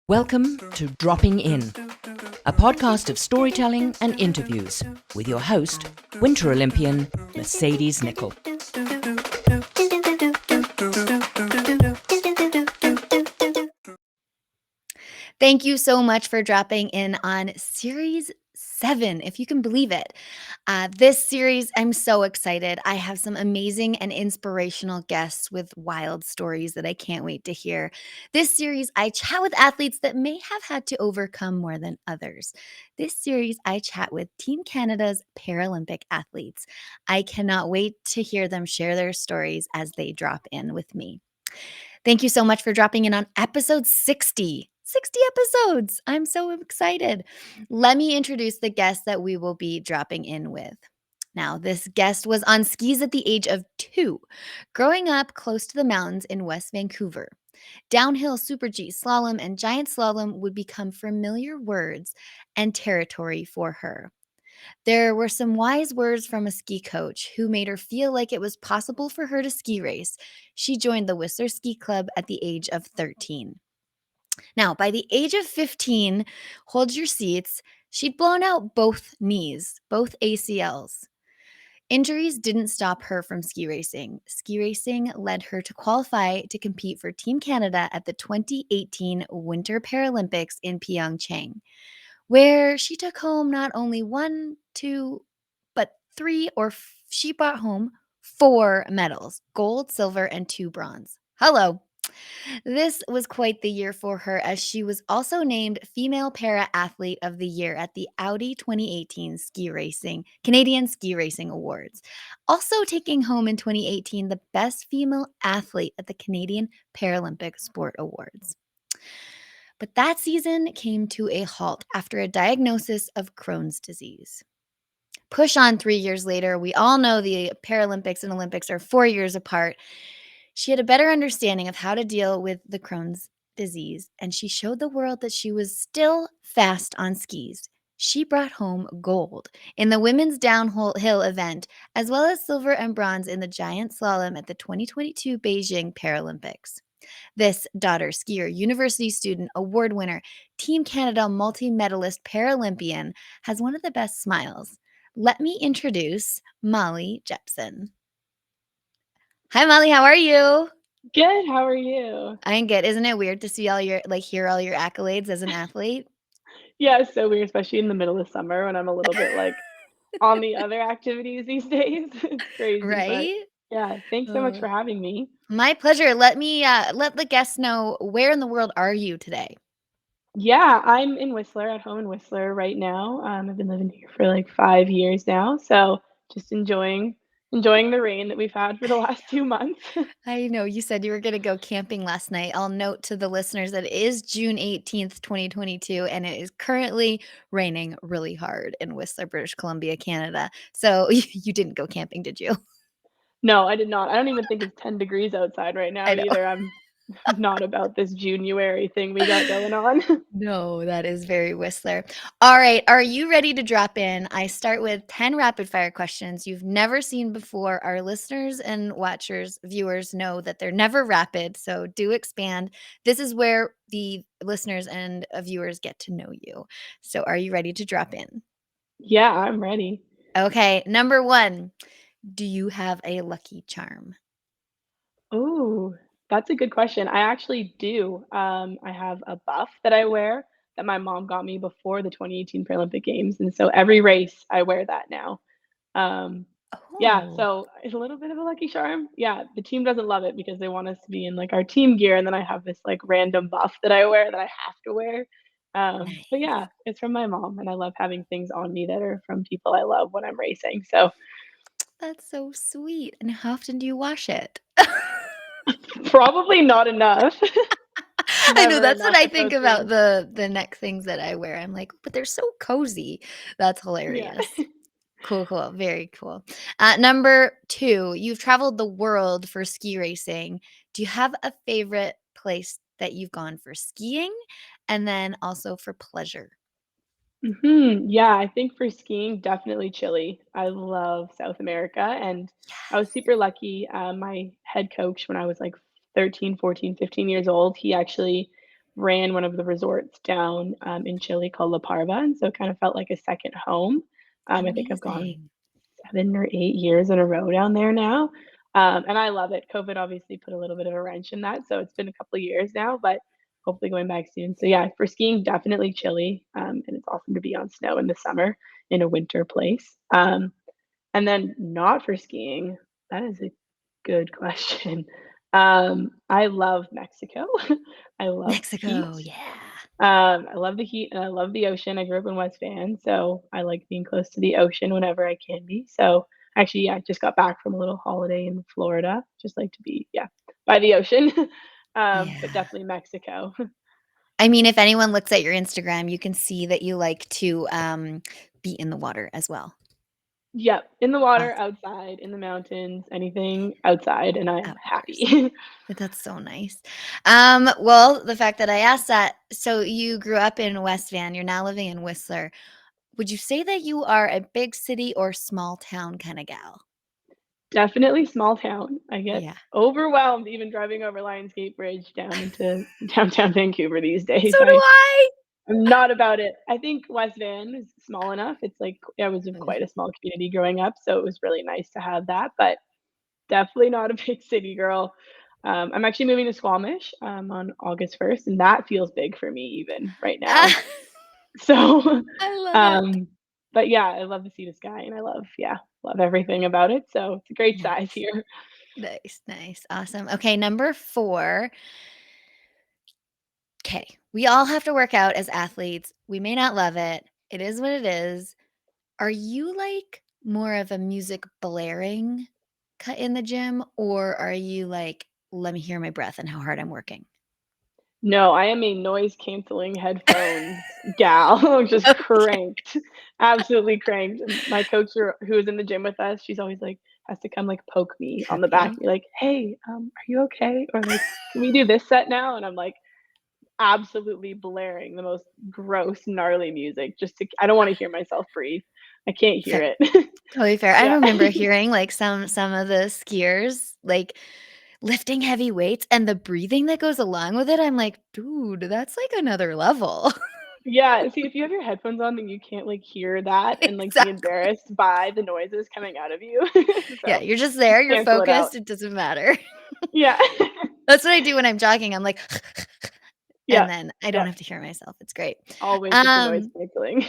Welcome to Dropping In, a podcast of storytelling and interviews with your host, Winter Olympian Mercedes Nicoll. Thank you so much for dropping in on Series 7, if you can believe it. This series, I'm so excited. I have some amazing and inspirational guests with wild stories that I can't wait to hear. This series, I chat with athletes that may have had to overcome more than others. This series, I chat with Team Canada's Paralympic athletes. I cannot wait to hear them share their stories as they drop in with me. Thank you so much for dropping in on episode 60. 60 episodes. I'm so excited. Let me introduce the guest that we will be dropping in with. Now, this guest was on skis at the age of 2, growing up close to the mountains in West Vancouver. Downhill Super G, slalom, and giant slalom would become familiar words and territory for her. There were some wise words from a ski coach who made her feel like it was possible for her to ski race. She joined the Whistler Ski Club at the age of 13. Now, by the age of 15, hold your seats, she'd blown out both knees, both ACLs. Injuries didn't stop her from ski racing. Ski racing led her to qualify to compete for Team Canada at the 2018 Winter Paralympics in Peyongchang, where she took home not only 1, 2, but 3 she brought home 4 medals, gold, silver, and 2 bronze. Hello. This was quite the year for her, as she was also named Female Para Athlete of the Year at the Audi 2018 Canadian Ski Racing Awards. Also taking home in 2018 the Best Female Athlete at the Canadian Paralympic Sport Awards. But that season came to a halt after a diagnosis of Crohn's disease. Push on 3 years later, we all know the Paralympics and Olympics are 4 years apart. She had a better understanding of how to deal with the Crohn's disease, and she showed the world that she was still fast on skis. She brought home gold in the women's downhill event, as well as silver and bronze in the giant slalom at the 2022 Beijing Paralympics. This daughter skier, university student, award winner, Team Canada multi-medalist Paralympian has one of the best smiles. Let me introduce Mollie Jepsen. Hi, Mollie. How are you? Good. How are you? I'm good. Isn't it weird to see hear all your accolades as an athlete? Yeah, it's so weird, especially in the middle of summer when I'm a little bit on the other activities these days. It's crazy, but Right? yeah, thanks so much Uh, for having me. my pleasure. Let me let the guests know, where in the world are you today? Yeah, I'm in Whistler, at home in Whistler right now. I've been living here for like 5 years now, so just enjoying the rain that we've had for the last 2 months. I know you said you were going to go camping last night. I'll note to the listeners that it is June 18th, 2022, and it is currently raining really hard in Whistler, British Columbia, Canada. So you didn't go camping, did you? No, I did not. I don't even think it's 10 degrees outside right now I know. either. I'm not about this January thing we got going on. No, that is very Whistler. All right. Are you ready to drop in? I start with 10 rapid fire questions you've never seen before. Our listeners and viewers know that they're never rapid, so do expand. This is where the listeners and viewers get to know you. So are you ready to drop in? Yeah, I'm ready. Okay. Number 1, do you have a lucky charm? Oh, that's a good question. I actually do. I have a buff that I wear that my mom got me before the 2018 Paralympic Games, and so every race I wear that now. Um, yeah, Oh, so it's a little bit of a lucky charm. Yeah, the team doesn't love it because they want us to be in like our team gear, and then I have this like random buff that I wear that I have to wear. But nice. yeah, it's from my mom, and I love having things on me that are from people I love when I'm racing. So That's so sweet. And how often do you wash it? probably not enough. I know, Never that's what enough I with think those about things. the neck things that I wear. I'm like, "But they're so cozy." That's Yeah. hilarious. Cool, cool, very cool. Number 2, you've traveled the world for ski racing. Do you have a favorite place that you've gone for skiing, and then also for pleasure? Yeah, I think for skiing, definitely Chile. I love South America, and I was Yes. super lucky. My head coach when I was like 13, 14, 15 years old, he actually ran one of the resorts down, in Chile called La Parva, and so it kind of felt like a second home. I think I've gone Amazing. 7 or 8 years in a row down there now, and I love it. COVID obviously put a little bit of a wrench in that, so it's been a couple of years now, but hopefully going back soon. So, yeah, for skiing, definitely Chile, and it's awesome to be on snow in the summer in a winter place. And then not for skiing, that is a good question. I love Mexico. I love heat. Mexico, yeah. I love the heat and I love the ocean. I grew up in West Van, so I like being close to the ocean whenever I can be. So actually, yeah, I just got back from a little holiday in Florida. Just like to be, yeah, by the ocean. But Yeah. definitely Mexico. I mean, if anyone looks at your Instagram, you can see that you like to, be in the water as well. Yep, in the water, Awesome. outside, in the mountains, anything outside, and I am Outdoors. happy. That's so nice. Well, the fact that I asked that, so you grew up in West Van, you're now living in Whistler. Would you say that you are a big city or small town kinda gal? Definitely small town. I get Yeah. overwhelmed even driving over Lionsgate Bridge down into downtown Vancouver these days. So do I. I'm not about it. I think West Van is small enough. It's like I was in Mm, quite a small community growing up, so it was really nice to have that, but definitely not a big city girl. I'm actually moving to Squamish, on August 1st, and that feels big for me even right now. ah, So, I love it. um, but yeah, I love the sea to sky and I love, yeah, love everything about it. So it's a great size Nice. here. Nice, nice, awesome. Okay, number 4. Okay, we all have to work out as athletes. We may not love it. It is what it is. Are you, like, more of a music blaring cut in the gym, or are you like, "Let me hear my breath and how hard I'm working"? No, I am a noise canceling headphones gal, just Okay. cranked, absolutely cranked. And my coach who is in the gym with us, she's always like, has to come like poke me on Tuck the back, you. be like, "Hey, are you okay?" Or like, "Can we do this set now?" And I'm like, absolutely blaring the most gross, gnarly music just to I don't wanna hear myself breathe. I can't hear Fair. it. Totally fair. I Yeah. remember hearing, like, some of the skiers, like, lifting heavy weights and the breathing that goes along with it. I'm like, "Dude, that's, like, another level." Yeah, see, if you have your headphones on, then you can't, like, hear that and, like, be Exactly. embarrassed by the noises coming out of you. Yeah, So, you're just there, you're cancel it out. focused, it doesn't matter. Yeah. That's what I do when I'm jogging, I'm like, Yeah, and then I don't yeah, have to hear myself, it's great. always with the noise Um, canceling.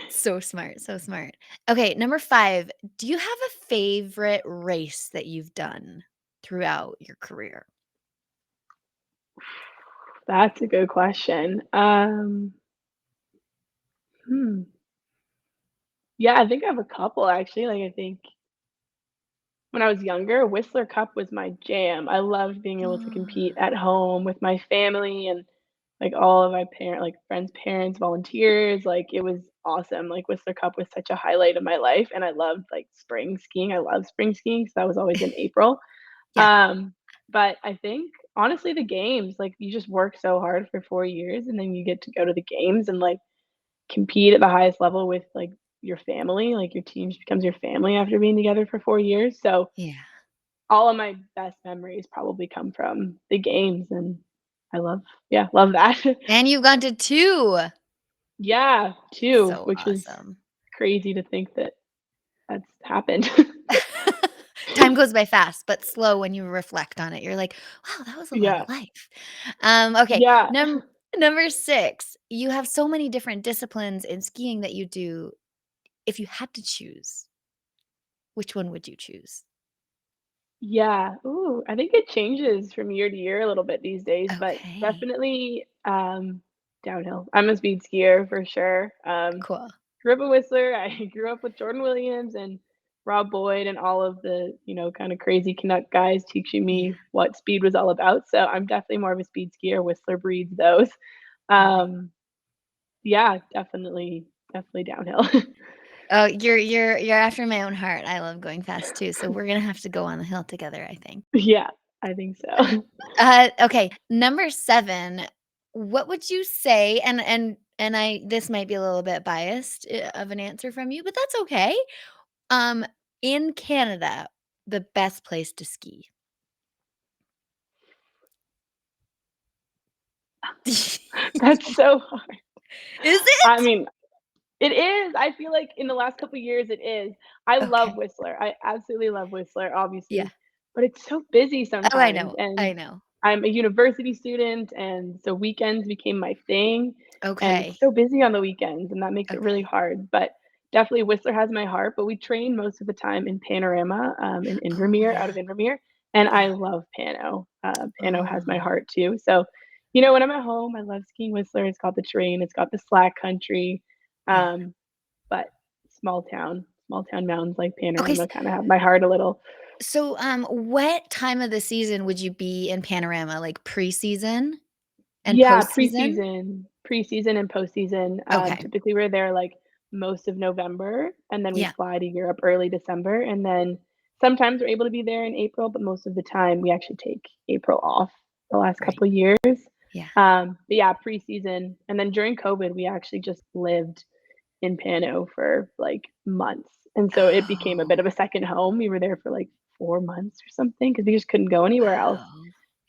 so smart, so smart. Okay, number 5, do you have a favorite race that you've done throughout your career? That's a good question. Hmm, yeah, I think I have a couple actually, like, I think when I was younger, Whistler Cup was my jam. I loved being able to compete Ah, at home with my family and, like, all of my friends' parents, volunteers, like, it was awesome. Like, Whistler Cup was such a highlight of my life, and I loved, like, spring skiing. I love spring skiing, so that was always in April. yeah, But I think, honestly, the games, like, you just work so hard for 4 years, and then you get to go to the games and, like, compete at the highest level with, like, your family, like, your team just becomes your family after being together for 4 years, so yeah. all of my best memories probably come from the games, and I love yeah, love that. And you've gone to 2. Yeah, 2, So which was awesome. crazy to think that that's happened. Time goes by fast, but slow when you reflect on it. You're like, "Wow, that was a lot Yeah, of life." Okay, yeah. number 6, you have so many different disciplines in skiing that you do. If you had to choose, which one would you choose? Yeah, ooh, I think it changes from year to year a little bit these days, but Okay, definitely, downhill. I'm a speed skier for sure. cool. Grew up in Whistler. I grew up with Jordan Williams and Rob Boyd and all of the, kind of crazy Canuck guys teaching Yeah, me what speed was all about. So I'm definitely more of a speed skier. Whistler breeds those. nice. Um, yeah, definitely downhill. Oh, you're after my own heart. I love going fast too, so we're gonna have to go on the hill together, I think. Yeah, I think so. Okay, number 7, what would you say, and I this might be a little bit biased, of an answer from you, but that's okay. Um, in Canada, the best place to ski? That's so hard. Is I it? mean, it is. I feel like in the last couple of years, it is. I love Okay. Whistler. I absolutely love Whistler, Yeah. obviously, but it's so busy Oh, I sometimes. know. I And know. I'm a university student, and so weekends became my thing. And Okay. it's so busy on the weekends, and that makes it really Okay. hard. But definitely, Whistler has my heart. But we train most of the time in Panorama, in Oh, Invermere, out yeah. of Invermere, and I Yeah. love Pano. Pano has my Oh, heart too. So, when I'm at home, I love skiing Whistler. It's got the terrain, it's got the slack country. yeah. Um, but small town mountains like Okay, Panorama kinda have my heart a little. so, what time of the season would you be in Panorama? Like preseason and Yeah, postseason? preseason and postseason. Okay. Typically, we're there, like, most of November, and then we Yeah. fly to Europe early December, and then sometimes we're able to be there in April, but most of the time, we actually take April off the last Right. couple of years. Yeah. But yeah, preseason, and then during COVID, we actually just lived in Pano for, like, months, and so it became a Oh, bit of a second home. We were there for, like, 4 months or something because we just couldn't go anywhere else.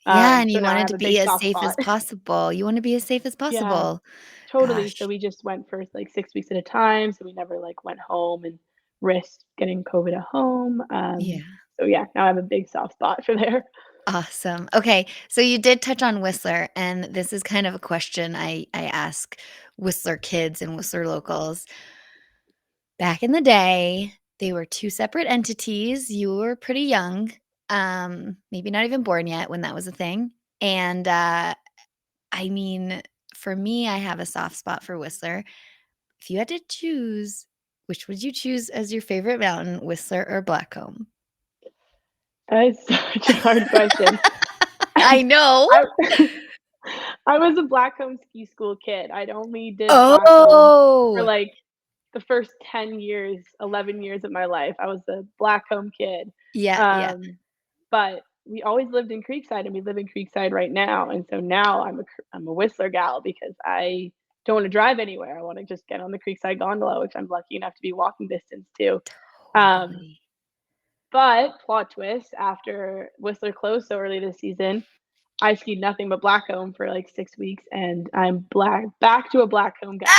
wow. Yeah, and So you now I wanted have to a be big as soft safe spot. as possible. You wanna be as safe as Yeah, possible. totally. So Gosh. we just went for, like, 6 weeks at a time, so we never, like, went home and risked getting COVID at home. Yeah. So yeah, now I have a big soft spot for there. Awesome. Okay, so you did touch on Whistler, and this is kind of a question I ask Whistler kids and Whistler locals. Back in the day, they were 2 separate entities. You were pretty young, maybe not even born yet when that was a thing, and, I mean, for me, I have a soft spot for Whistler. If you had to choose, which would you choose as your favorite mountain, Whistler or Blackcomb? That is such a hard question. I know. I I was a Blackcomb ski school kid. I'd only did Blackcomb for, Oh! like, the first 10 years, 11 years of my life. I was a Blackcomb kid. Yeah, yeah. Um, but we always lived in Creekside, and we live in Creekside right now, and so now I'm a Whistler gal because I don't wanna drive anywhere. I wanna just get on the Creekside gondola, which I'm lucky enough to be walking distance to. Um, Totally. but plot twist, after Whistler closed so early this season, I skied nothing but Blackcomb for, like, 6 weeks, and I'm back to a Blackcomb gal.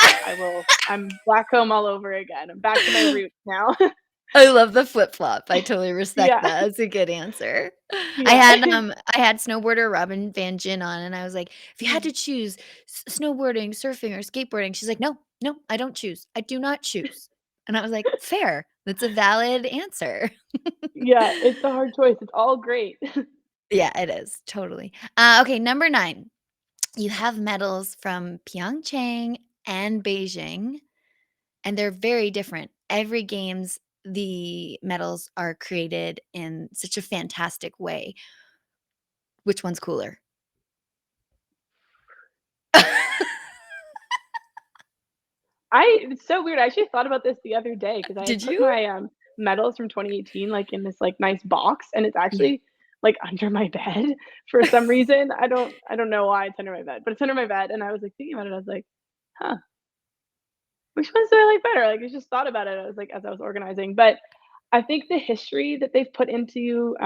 I'm Blackcomb all over again. I'm back to my roots now. I love the flip-flop. I totally respect Yeah, that. That's a good answer. yeah. I had snowboarder Robin Van Gin on, and I was like, "If you had to choose snowboarding, surfing, or skateboarding," she's like, "No, no, I don't choose. I do not choose." And I was like, "Fair. That's a valid answer." Yeah, it's a hard choice. It's all great. Yeah, it is, totally. Okay, number 9. You have medals from Pyeongchang and Beijing, and they're very different. Every games, the medals are created in such a fantastic way. Which one's cooler? It's so weird. I actually thought about this the other day because I had Did put you? my, medals from 2018, like, in this, like, nice box, and it's Yeah. actually, like, under my bed for some reason. I don't know why it's under my bed, but it's under my bed, and I was, like, thinking about it, I was like, "Huh, which ones do I like better?" Like, I just thought about it, I was, like, as I was organizing, but I think the history that they've put into,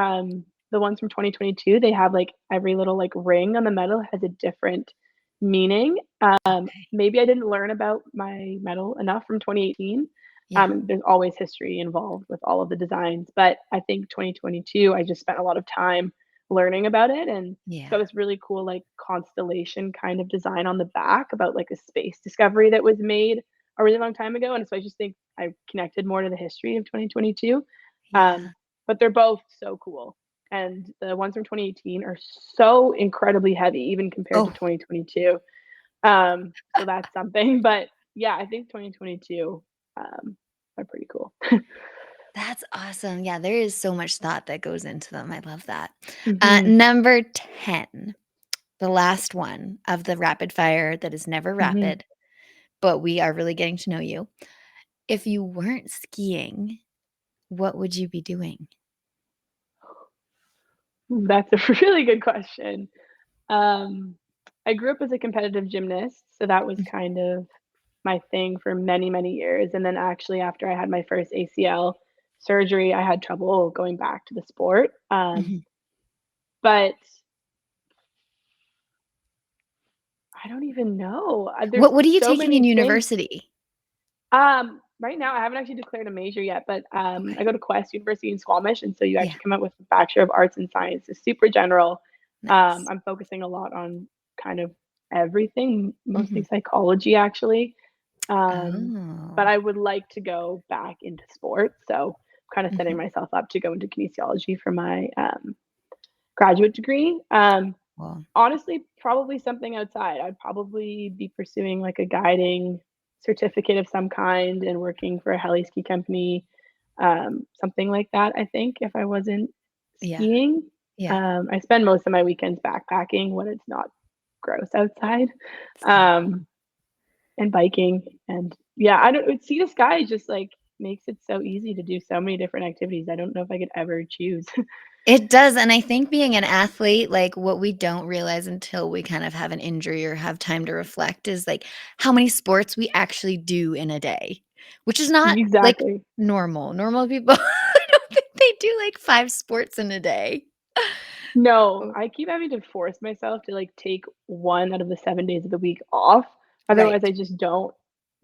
the ones from 2022, they have, like, every little, like, ring on the medal has a different meaning. Okay. Maybe I didn't learn about my medal enough from 2018. Yeah. There's always history involved with all of the designs, but I think 2022, I just spent a lot of time learning about it, and it's Yeah. got this really cool, like, constellation kind of design on the back about, like, a space discovery that was made a really long time ago, and so I just think I connected more to the history of 2022. Yeah. But they're both so cool, and the ones from 2018 are so incredibly heavy even compared to Oh, 2022. So that's something, but yeah, I think 2022, are pretty cool. that's awesome. Yeah, there is so much thought that goes into them. I love that. Mhm, Number 10, the last one of the rapid fire that is never mhm. rapid, but we are really getting to know you. If you weren't skiing, what would you be doing? That's a really good question. Um, I grew up as a competitive gymnast, so that was Mm, kind of my thing for many, many years, and then actually after I had my first ACL surgery, I had trouble going back to the sport, mhm. but I don't even know. There's What are you so taking in many things. university? Right now I haven't actually declared a major yet, but I Okay. go to Quest University in Squamish, and so you Yeah, actually come out with a Bachelor of Arts in Science. It's super general. nice. I'm focusing a lot on kind of everything, mostly Mhm. psychology actually. But Oh. I would like to go back into sports, so kind of setting Mhm. myself up to go into kinesiology for my graduate degree. Well, Honestly, probably something outside. I'd probably be pursuing like a guiding certificate of some kind and working for a heli ski company, something like that, I think, if I wasn't yeah, skiing. yeah. I spend most of my weekends backpacking when it's not gross outside, Same. um, and biking. And yeah, I don't Sea to Sky just like makes it so easy to do so many different activities. I don't know if I could ever choose. It does, and I think being an athlete, like, what we don't realize until we kind of have an injury or have time to reflect is, like, how many sports we actually do in a day, which is not, like, Exactly. normal. Normal people, I don't think they do, like, 5 sports in a day. No, Oh, I keep having to force myself to, like, take 1 out of the 7 days of the week off, otherwise right. I just don't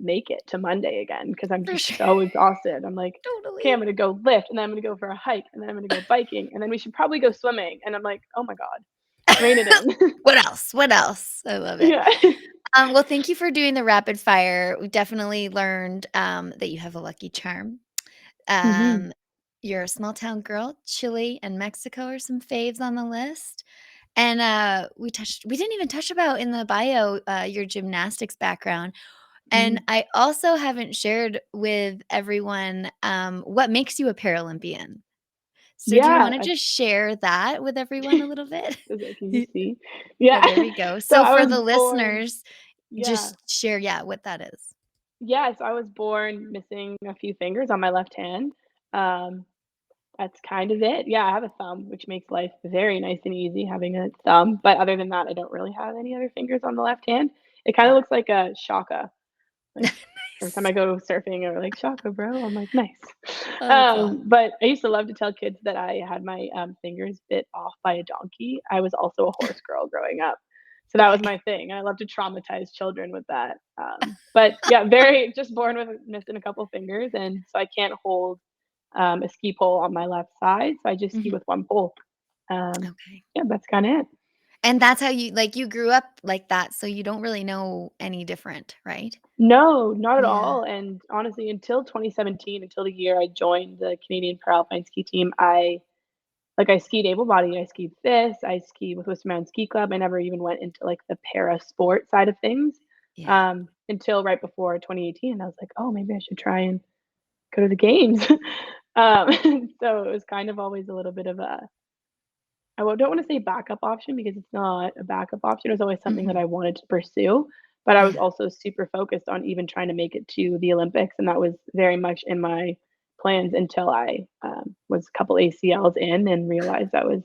make it to Monday again because 'cause I'm For just sure. so exhausted. I'm like, "Okay, I'm Totally. gonna go lift, and then I'm gonna go for a hike, and then I'm gonna go biking, and then we should probably go swimming," and I'm like, "Oh my god, rein it in." What else? What else? I love it. Yeah. Well, thank you for doing the rapid fire. We definitely learned, that you have a lucky charm. Mhm. Um, you're a small town girl. Chile and Mexico are some faves on the list. And, we didn't even touch about in the bio, your gymnastics background. And Mhm. I also haven't shared with everyone, what makes you a Paralympian. So do you Yeah, wanna I just share that with everyone a little bit? can you see? Yeah. Yeah, there we go. So So I for was the born listeners, Yeah. just share, yeah, what that is. Yes, I was born missing a few fingers on my left hand. Um, that's kind of it. Yeah, I have a thumb, which makes life very nice and easy having a thumb, but other than that, I don't really have any other fingers on the left hand. It kinda Yeah. looks like a shaka, like, every time Nice. I go surfing, they're like, "Shaka, bro." I'm like, "Nice." Oh, that's awesome. But I used to love to tell kids that I had my, fingers bit off by a donkey. I was also a horse girl growing up, so that was Okay. my thing. I love to traumatize children with that. But yeah, very just born with missing a couple fingers, and so I can't hold, a ski pole on my left side, so I just ski Mhm. with one pole. Okay. Yeah, that's kinda it. And that's how you grew up like that, so you don't really know any different, right? No, not at Yeah. all, and honestly, until 2017, until the year I joined the Canadian Paralympic ski team, I skied able body, I skied FIS, I skied with Worcester Mountain Ski Club, I never even went into, like, the para sport side of things, Yeah. until right before 2018, and I was like, "Oh, maybe I should try and go to the games." So it was kind of always a little bit of a don't wanna say backup option because it's not a backup option, it was always something that Mhm. I wanted to pursue, but I was Yeah. also super focused on even trying to make it to the Olympics, and that was very much in my plans until I, was a couple ACLs in and realized I was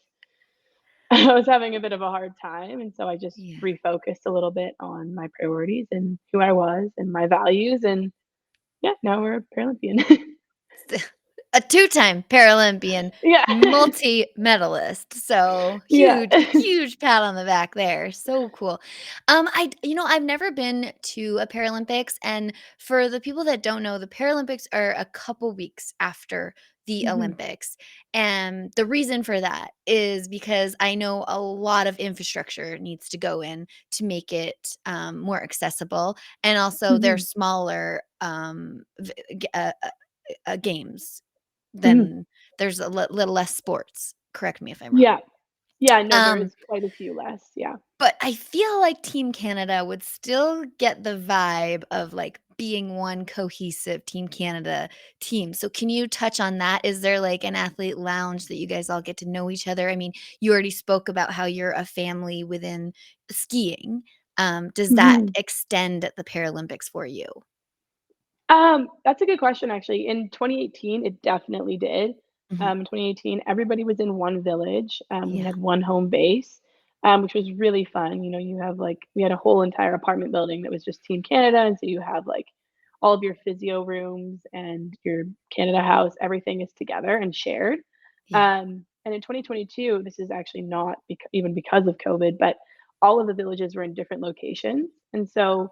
I was having a bit of a hard time, and so I just Yeah. refocused a little bit on my priorities and who I was and my values, and yeah, now we're a Paralympian. A two-time Paralympian, Yeah. multi-medalist, so Yeah. huge, huge pat on the back there, so cool. I've never been to a Paralympics, and for the people that don't know, the Paralympics are a couple weeks after the Mhm. Olympics, and the reason for that is because I know a lot of infrastructure needs to go in to make it, more accessible, and also they're Mhm. smaller, games. Mhm. Then there's a little less sports. Correct me if I'm wrong. Yeah. Yeah, no, there Um, is quite a few less, yeah. but I feel like Team Canada would still get the vibe of, like, being one cohesive Team Canada team. So can you touch on that? Is there, like, an athlete lounge that you guys all get to know each other? I mean, you already spoke about how you're a family within skiing. Does that Mhm. extend at the Paralympics for you? That's a good question, actually. In 2018, it definitely did. Mhm. In 2018, everybody was in one village. We Yeah. had one home base, which was really fun. You know, you have like we had a whole entire apartment building that was just Team Canada, and so you have like all of your physio rooms and your Canada House. Everything is together and shared. Yeah. And in 2022, this is actually not even because of COVID, but all of the villages were in different locations. And so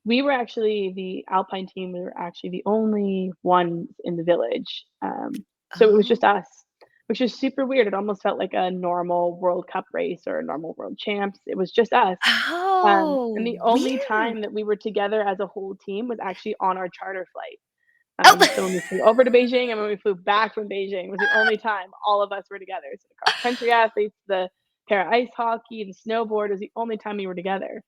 we were actually the alpine team, we were actually the only ones in the village. So it was just Oh. us, which is super weird. It almost felt like a normal World Cup race or a normal world champs. It was just us. And Oh, the only weird. time that we were together as a whole team was actually on our charter flight. Oh. So when we flew over to Beijing and when we flew back from Beijing was the only time all of us were together. So the cross country athletes, the para ice hockey, the snowboard was the only time we were together,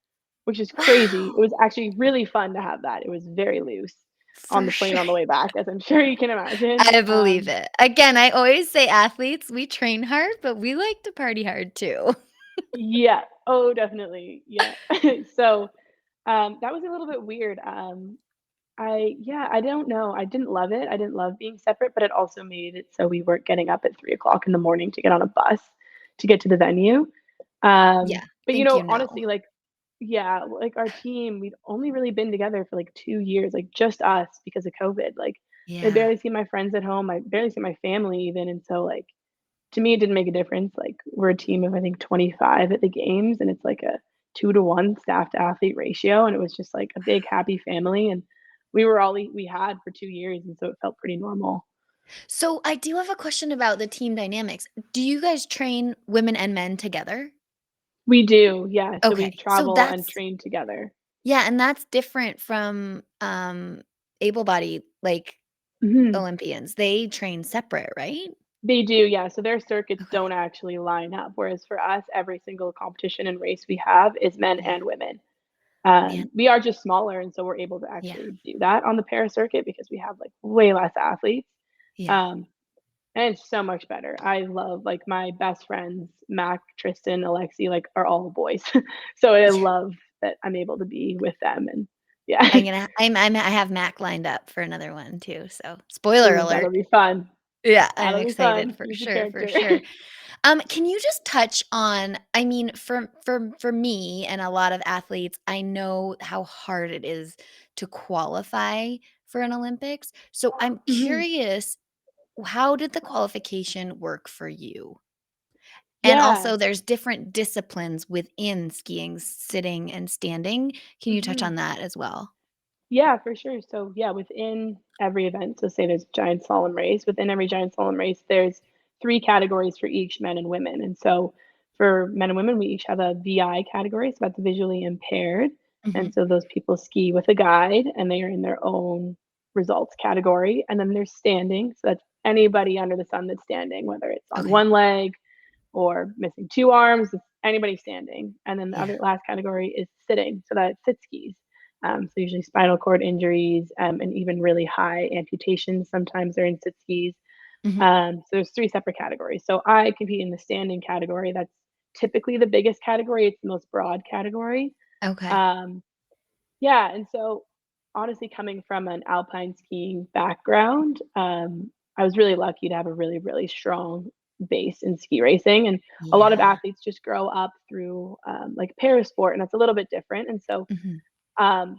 which is crazy. It Wow. was actually really fun to have that. It was very loose on For the plane sure. on the way back, as I'm sure you can imagine. I believe it. Again, I always say athletes, we train hard, but we like to party hard too. Yeah. Oh, definitely. Yeah. So that was a little bit weird. I don't know. I didn't love it. I didn't love being separate, but it also made it so we weren't getting up at 3 o'clock in the morning to get on a bus to get to the venue. Yeah, But think you know. honestly, like, yeah, like our team, we'd only really been together for like 2 years, like just us because of COVID. Like, I Yeah. barely see my friends at home. I barely see my family even. And so, like, to me, it didn't make a difference. Like, we're a team of, I think, 25 at the games, and it's like a 2 to 1 staff to athlete ratio. And it was just like a big, happy family. And we were all we had for 2 years. And so it felt pretty normal. So I do have a question about the team dynamics. Do you guys train women and men together? We do. Yeah. So we Okay. So travel and that's train together. yeah, and that's different from able-bodied like Mhm. Olympians. They train separate, right? They do, yeah, so their circuits Okay. don't actually line up, whereas for us, every single competition and race we have is men Yeah. and women. Man. We are just smaller, and so we're able to Yeah. actually do that on the para circuit because we have, like, way less athletes, Yeah. um, and it's so much better. I love like, my best friends, Mac, Tristan, Alexi, like, are all boys, so I love that I'm able to be with them, and yeah. I have Mac lined up for another one too, so spoiler Ooh, that'll alert. be fun. Yeah, I'm That'll be excited fun. for He's a sure, for character. sure. Can you just touch on I mean, for me and a lot of athletes, I know how hard it is to qualify for an Olympics. So I'm Mhm. curious, how did the qualification work for you? And Yeah. also there's different disciplines within skiing, sitting and standing. Can you touch Mhm. on that as well? Yeah, for sure. So, yeah, within every event, so say there's a giant slalom race, within every giant slalom race, there's 3 categories for each men and women. And so for men and women, we each have a VI category, so that's visually impaired. And Mhm. so those people ski with a guide and they are in their own results category. And then there's standing, so that's anybody under the sun that's standing, whether it's on Okay. one leg or missing 2 arms, it's anybody standing. And then the Yeah. other last category is sitting, so that's sit skis. So usually spinal cord injuries, and even really high amputations, sometimes they're in sit skis. Mhm. So there's 3 separate categories. So I compete in the standing category, that's typically the biggest category, it's the most broad category. Okay. Um, yeah, and so honestly, coming from an alpine skiing background, I was really lucky to have a really, really strong base in ski racing. And a lot of Yeah. athletes just grow up through like parasport, and that's a little bit different. And so Mhm.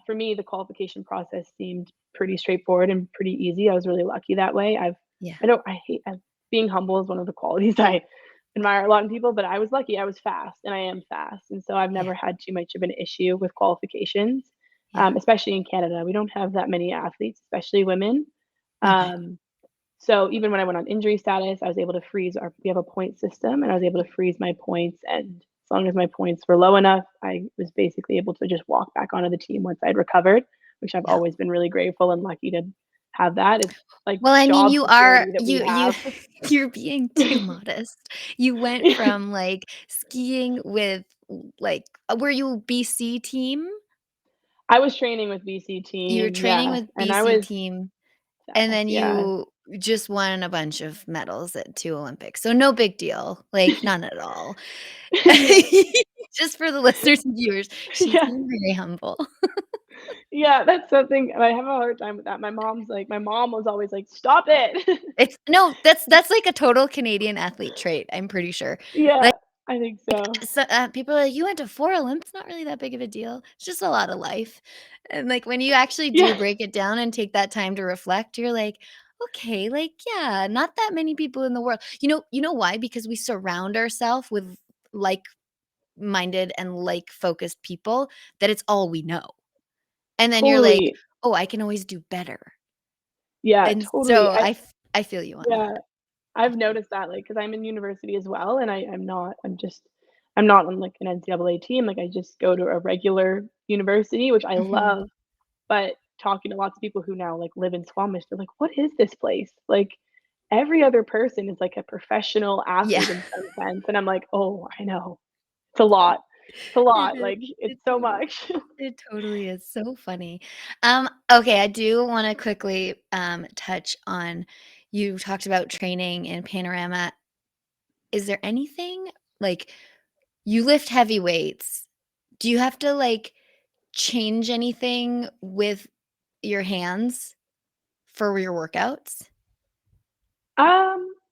for me, the qualification process seemed pretty straightforward and pretty easy. I was really lucky that way. Yeah. I hate being humble is one of the qualities I admire a lot in people, but I was lucky. I was fast and I am fast. And so I've Yeah. never had too much of an issue with qualifications, Yeah. especially in Canada. We don't have that many athletes, especially women. Okay. Um, so even when I went on injury status, I was able to freeze we have a point system and I was able to freeze my points. And as long as my points were low enough, I was basically able to just walk back onto the team once I'd recovered, which I've Yeah. always been really grateful and lucky to have that. It's like Well, I mean, job you are security that we you have. you're being too modest. You went from, like, skiing with, like were you BC team? I was training with BC You were team, training yeah, with and I BC was team, and fast, then yeah. you just won a bunch of medals at 2 Olympics, so no big deal, like, none at all. Yeah. Just for the listeners and viewers, she's Yeah. being very humble. Yeah, that's something I have a hard time with that. My mom was always like, "Stop it." It's no, that's, like, a total Canadian athlete trait, I'm pretty sure. Yeah, Like I think like, so. so, people are like, "You went to 4 Olymps? It's not really that big of a deal. It's just a lot of life." And, like, when you actually do Yeah. break it down and take that time to reflect, you're like, "Okay, like, yeah, not that many people in the world." You know why? Because we surround ourselves with like minded and like focused people that it's all we know. And then you're like, Totally. "Oh, I can always do better." Yeah, And totally. so I feel you on Yeah, that. I've noticed that, like, because 'cause I'm in university as well, and I'm not on, like, an NCAA team, like, I just go to a regular university, which I Mhm. love, but talking to lots of people who now, like, live in Squamish, they're like, "What is this place?" Like, every other person is, like, a professional Yeah. athlete in some sense, and I'm like, "Oh, I know. It's a lot. It's a It lot, is. like, it's It so totally much." it totally is so funny. Okay, I do wanna quickly, touch on you talked about training in Panorama. Is there anything like, you lift heavy weights. Do you have to, like, change anything with your hands for your workouts?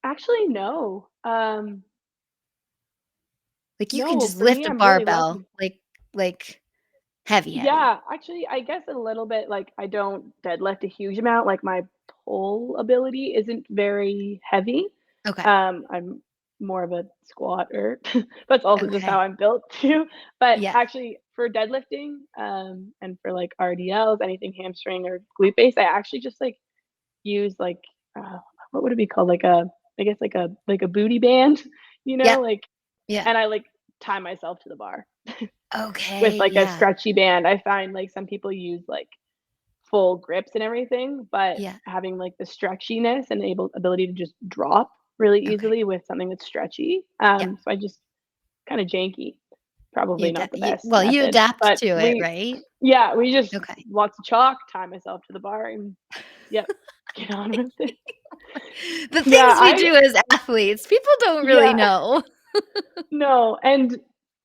Actually, no. Like, you can No, just for me, lift a I'm really barbell, lucky. like, heavy, heavy. Yeah, actually, I guess a little bit, like, I don't deadlift a huge amount, like, my pull ability isn't very heavy. Okay, I'm more of a squatter. That's also just how okay. I'm built too. But Yeah, actually, for deadlifting, and for, like, RDLs, anything hamstring or glute base, I actually just, like, use, like, uh, what would it be called? Like a I guess, like a booty band, yep, like yeah. and I, like, tie myself to the bar with, Okay, like, a yeah, stretchy band. I find, like, some people use, like, full grips and everything, but yeah, having, like, the stretchiness and ability to just drop really okay, easily with something that's stretchy, yep. so I just kinda janky, probably not the best You method, adapt but to it, right? we just Okay. lots of chalk, tie myself to the bar, and yep, get on with it. The Yeah, things we do as athletes, people don't really yeah. know. No, and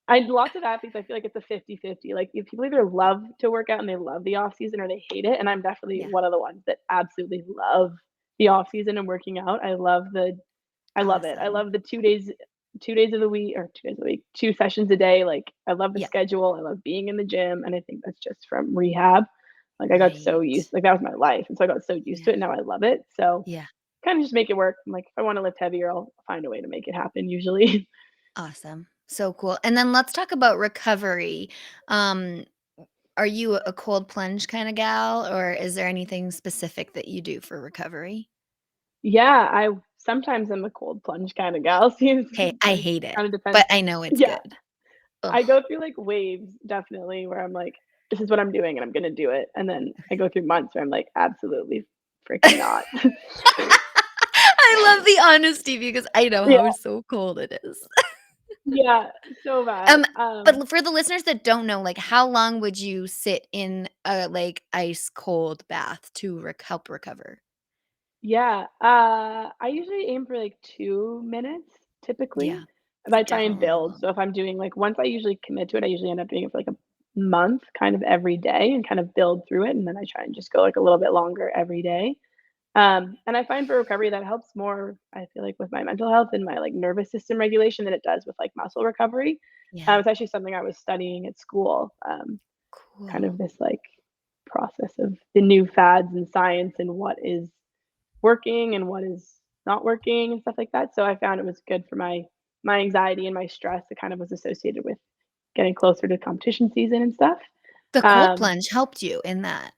I lots of athletes, I feel like it's a 50-50, like, if people either love to work out and they love the off season or they hate it, and I'm definitely Yeah, one of the ones that absolutely love the off season and working out. I love it. I awesome. love the 2 days of the week or 2 days a week, 2 sessions a day, like, I love the Yeah, schedule, I love being in the gym, and I think that's just from rehab. Like, I got so right. used like, that was my life, and so I got so used to Yeah, it, now I love it, so yeah, kinda just make it work. I'm like, if I wanna lift heavier, I'll find a way to make it happen usually. awesome. So cool. And then let's talk about recovery. Um, are you a cold plunge kinda gal, or is there anything specific that you do for recovery? Yeah, I sometimes I'm a cold plunge kinda gal, seems Okay, I like, hate it, kinda depends. but I know it's Yeah, good. Ugh. I go through, like, waves, definitely, where I'm like, "This is what I'm doing, and I'm gonna do it," and then I go through months where I'm like, "Absolutely freaking not." I love the honesty because I know Yeah, how so cold it is. yeah, so bad, Um, but for the listeners that don't know, like, how long would you sit in a, like, ice cold bath to help recover? yeah, I usually aim for, like, 2 minutes, typically, Yeah, but I try and definitely a build, little so bit. if I'm doing like, once I usually commit to it, I usually end up doing it for, like, a month, kind of every day and kind of build through it, and then I try and just go, like, a little bit longer every day. And I find for recovery that helps more, I feel like, with my mental health and my, like, nervous system regulation than it does with, like, muscle recovery. Yeah, It's actually something I was studying at school, kind cool. of this, like, process of the new fads in science and what is working and what is not working and stuff like that. So I found it was good for my anxiety and my stress that kind of was associated with getting closer to competition season and stuff. The cold Um, plunge helped you in that.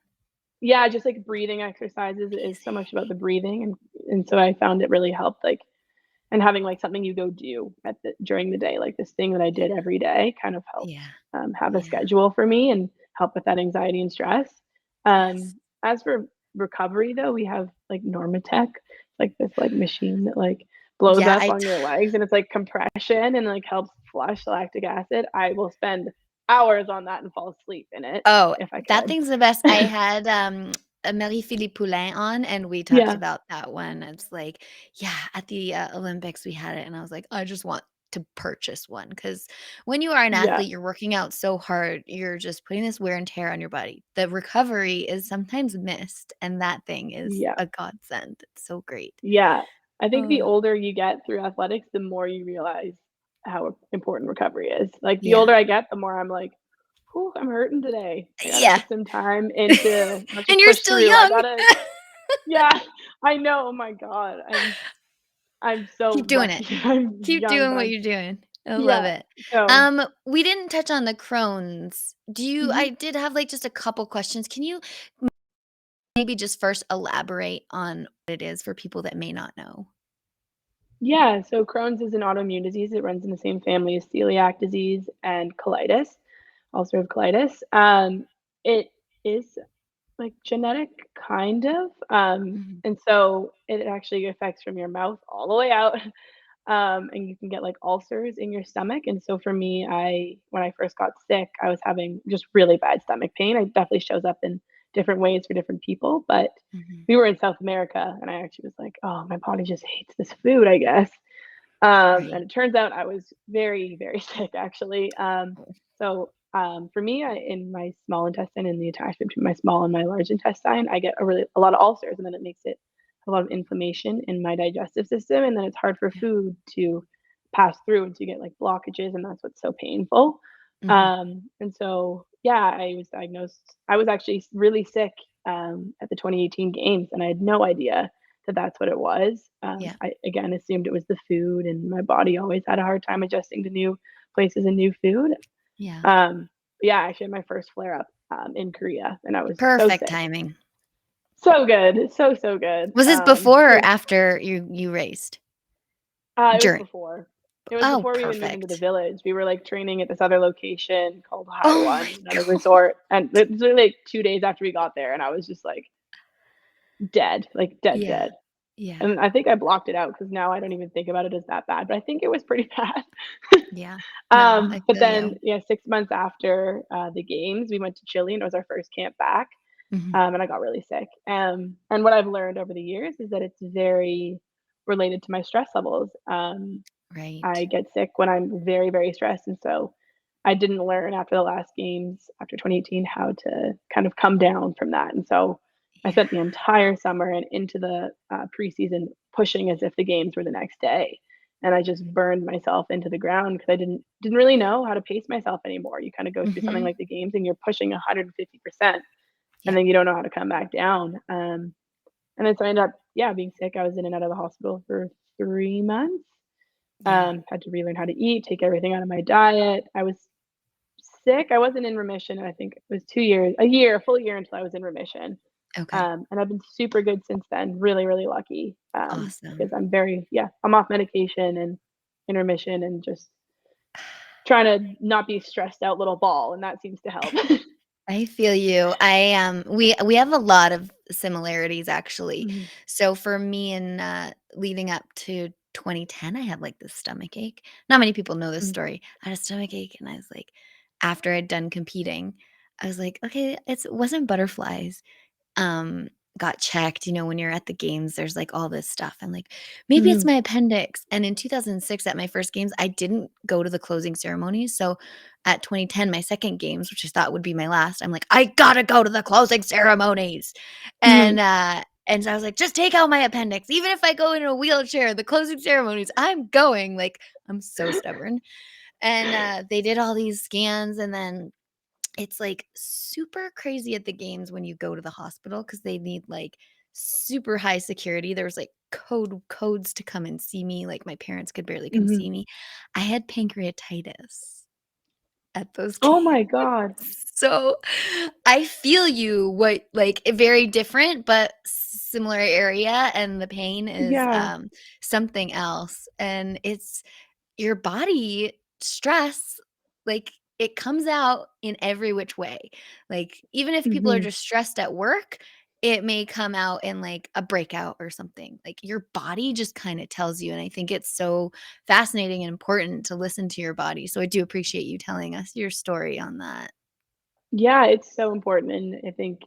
yeah, just like breathing exercises is so much about the breathing and so I found it really helped like and having like something you go do at the during the day, like this thing that I Yeah, did every day kind of helped yeah, have a yeah. schedule for me and help with that anxiety and stress. Yes. As for recovery though, we have like Normatec, like this like machine that like blows Yeah, up on your legs and it's like compression and like helps flush the lactic acid. I will spend hours on that and fall asleep in it oh, if I that could. thing's the best. I had, a Marie-Philippe Poulin on, and we talked Yeah, about that one. It's like, yeah, at the, Olympics, we had it, and I was like, "I just want to purchase one because when you are an yeah, athlete, you're working out so hard, you're just putting this wear and tear on your body. The recovery is sometimes missed, and that thing is yeah. a godsend. It's so great. Yeah. I think the Oh, older you get through athletics, the more you realize how important recovery is. Like, the yeah. older I get, the more I'm like, "Whew, I'm hurting today. I gotta Yeah. put some time into not And just you're push still through, I young. gotta." Yeah, I know, oh my god. I'm so Keep doing it. lucky I'm Keep young, doing but what I'm you're doing. I love Yeah. it. So We didn't touch on the Crohn's. mhm. I did have, like, just a couple questions. Can you maybe just first elaborate on what it is for people that may not know? Yeah, so Crohn's is an autoimmune disease. It runs in the same family as celiac disease and colitis, ulcerative colitis. It is like genetic, kind of. Mhm. And so it actually affects from your mouth all the way out. And you can get like ulcers in your stomach. And so for me, when I first got sick, I was having just really bad stomach pain. It definitely shows up in different ways for different people. But Mhm. we were in South America, and I actually was like, oh, my body just hates this food, I guess. And Right. it turns out I was very, very sick actually. Oh. For me, in my small intestine and the attachment between my small and my large intestine, I get a lot of ulcers, and then it makes it a lot of inflammation in my digestive system, and then it's hard for Yeah. food to pass through, and so you get like blockages, and that's what's so painful. Mhm. And so yeah, I was diagnosed. I was actually really sick at the 2018 games, and I had no idea that that's what it was. Yeah. I again assumed it was the food, and my body always had a hard time adjusting to new places and new food. Yeah. But yeah, I actually had my first flare up in Korea, and I was so Perfect sick. timing. So good, so good. Was this before or So after you raced? it was During. before. It was Oh, before we even moved into the perfect. village. We were like training at this other location called Oh my Haiwan, another god. resort, and it was literally like 2 days after we got there, and I was just like dead, like dead, Yeah. dead. Yeah. And I think I blocked it out because now I don't even think about it as that bad, but I think it was pretty bad. Yeah. No, I But feel then, you. yeah, 6 months after, the games, we went to Chile, and it was our first camp back, Mhm. and I got really sick. And what I've learned over the years is that it's very related to my stress levels. I Right. get sick when I'm very, very stressed, and so I didn't learn after the last games, after 2018, how to kind of come down from that, and so I Yeah. spent the entire summer and into the, preseason pushing as if the games were the next day, and I just burned myself into the ground because I didn't really know how to pace myself anymore. You kinda go through something Mhm. like the games and you're pushing 150%, and Yeah. then you don't know how to come back down, and then so I ended up, yeah, being sick. I was in and out of the hospital for 3 months. Yeah. Had to relearn how to eat, take everything out of my diet. I was sick. I wasn't in remission, and I think it was 2 years, a full year until I was in remission. Okay. And I've been super good since then. Really, really lucky, because Awesome. I'm off medication and in remission and just trying to not be stressed out little ball, and that seems to help. I feel you. We have a lot of similarities actually. Mhm, So for me in leading up to 2010, I had like this stomach ache. Not many people know this mhm, story. I had a stomach ache and I was like, after I'd done competing, I was like, okay, it wasn't butterflies. um, got checked. When you're at the games, there's like all this stuff. I'm like, maybe it's mhm, my appendix. And in 2006, at my first games, I didn't go to the closing ceremonies. So at 2010, my second games, which I thought would be my last, I'm like, I gotta go to the closing ceremonies. mhm. And so I was like, just take out my appendix. Even if I go in a wheelchair, the closing ceremonies, I'm going. Like, I'm so stubborn. And they did all these scans, and then it's, like, super crazy at the games when you go to the hospital because they need, like, super high security. There was, like, codes to come and see me, like, my parents could barely come Mhm. see me. I had pancreatitis at those Oh games. my god. So, I feel you, what like, very different, but similar area, and the pain is, Yeah. something else, and it's your body stress, like, it comes out in every which way. Like, even if people are Mhm. just stressed at work, it may come out in, like, a breakout or something. Like, your body just kinda tells you, and I think it's so fascinating and important to listen to your body. So I do appreciate you telling us your story on that. Yeah, it's so important, and I think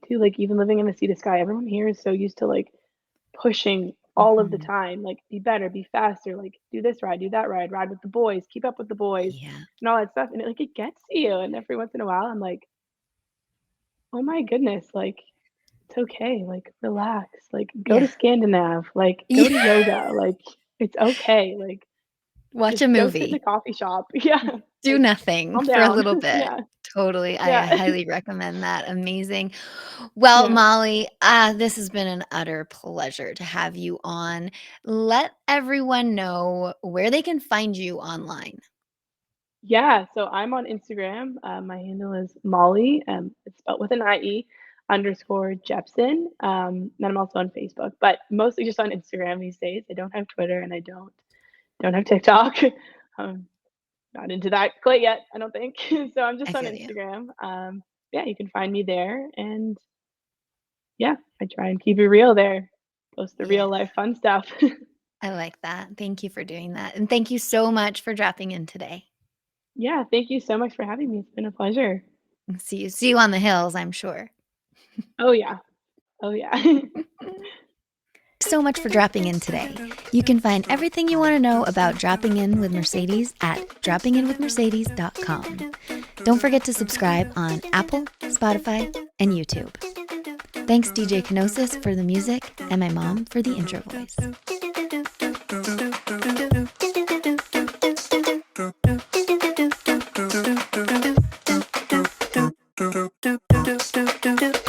too, like, even living in the sea to sky, everyone here is so used to, like, pushing all of the Mhm. time, like, "Be better, be faster," like, "Do this ride, do that ride with the boys, keep up with the boys," Yeah. and all that stuff, and it gets to you, and every once in a while, I'm like, "Oh my goodness, like, it's okay, like, relax, like, go to Yeah. Scandinav, like, go to Yeah. yoga, like, it's okay, like, Watch a Just go sit in movie. a coffee shop. Yeah, Do like, nothing calm for a down. little bit. Yeah, Totally. I yeah, highly recommend that. Amazing. Well, yeah. Molly, this has been an utter pleasure to have you on. Let everyone know where they can find you online. Yeah, so I'm on Instagram. My handle is Mollie, it's spelled with an IE, underscore Jepsen. And I'm also on Facebook, but mostly just on Instagram these days. I don't have Twitter and I don't have TikTok. Um, not into that quite yet, I don't think. So I'm I just on feel you. Instagram. Yeah, you can find me there, and yeah, I try and keep it real there. Post the Yeah, real life fun stuff. I like that. Thank you for doing that. And thank you so much for dropping in today. Yeah, thank you so much for having me. It's been a pleasure. See you on the hills, I'm sure. Oh yeah. Oh yeah. So much for dropping in today. You can find everything you want to know about Dropping In with Mercedes at droppinginwithmercedes.com. Don't forget to subscribe on Apple, Spotify, and YouTube. Thanks DJ Kenosis for the music and my mom for the intro voice.